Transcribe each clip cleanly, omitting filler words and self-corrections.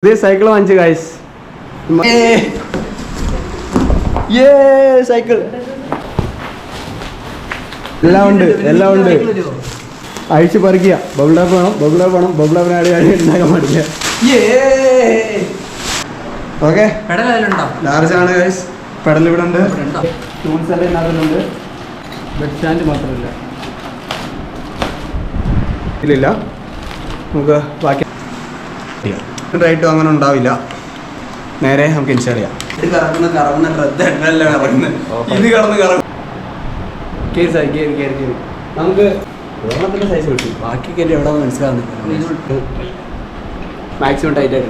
പുതിയ സൈക്കിൾ വാങ്ങിച്ചു guys. Cycle എല്ലാം ഉണ്ട്, എല്ലാം ഉണ്ട്. അഴിച്ച് പറിക്കുക. ബബിളാപ്പ് വേണം, ബബിളാപ്പ് വേണം, ബബിളാപ്പിന് അടി ഉണ്ടാക്കാൻ പാടില്ല. ഓക്കെ, ലാർജ് ആണ് ഗൈസ്. പെഡൽ ഇവിടെ ഉണ്ട്, ടൂൾസ് എല്ലാം ഇതിനകത്തുണ്ട്. ബെഡ് സ്റ്റാൻഡ് മാത്രമില്ല, ഇല്ലില്ല. നമുക്ക് ബാക്കി റൈറ്റും അങ്ങനെ ഉണ്ടാവില്ല. നേരെ നമുക്ക് ഇൻസ്റ്റാൾ ചെയ്യാം. ഇത് കറങ്ങുന്ന ശ്രദ്ധ എണ്ണല്ല കറങ്ങുന്നത്. ഇത് കറങ്ങും. കയറി സായി, കയറി കയറി കയറി. നമുക്ക് വെള്ളത്തിൻ്റെ സൈസ് കിട്ടും. ബാക്കിയൊക്കെ എൻ്റെ എവിടെ മനസ്സിലാവുന്നില്ല. മാക്സിമം ടൈറ്റ് ആയിട്ട്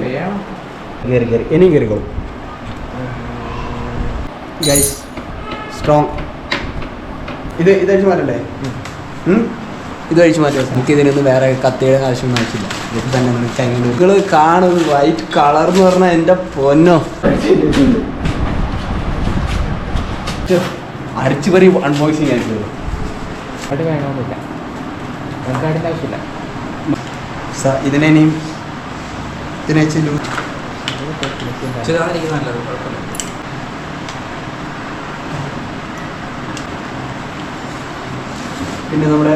കയറി കയറി ഇനിയും കയറിക്കോളും ഗൈസ്. സ്ട്രോങ്. ഇത് അഴിച്ച് മാറ്റണ്ടേ? ഇത് അഴിച്ച് മാറ്റുക. നമുക്ക് ഇതിനൊന്നും വേറെ കത്തിയുടെ ആവശ്യമൊന്നും ആവശ്യമില്ല. ഇത് തന്നെ നിങ്ങൾ കാണുന്നത് വൈറ്റ് കളർ എന്ന് പറഞ്ഞാൽ എൻ്റെ പൊന്നോ. അടിച്ചു പറി അൺബോക്സിങ് ആയിട്ടുള്ളത്. അത് വേണമെന്നില്ല, കാർഡിൻ്റെ ആവശ്യമില്ല. ഇതിനെയും ഇതിനെ പിന്നെ നമ്മുടെ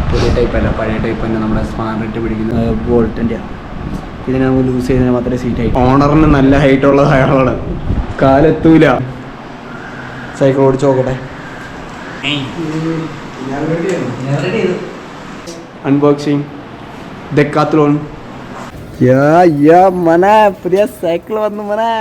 പുതിയ ടൈപ്പ് അല്ല, പഴയ ടൈപ്പ് തന്നെ. നമ്മുടെ സ്മാർട്ട് പിടിക്കുന്ന ബോൾട്ടിൻ്റെ. ഇതിനെ നമുക്ക് ലൂസ് ചെയ്തതിന് മാത്രമേ സീറ്റ് ആയി. ഓണറിന് നല്ല ഹൈറ്റ് ഉള്ള ആളാണ്, കാലെത്തൂല. സൈക്കിൾ ഓടിച്ച് നോക്കട്ടെ. Unboxing Decathlon. പുതിയ സൈക്കിൾ വന്നു മനെ.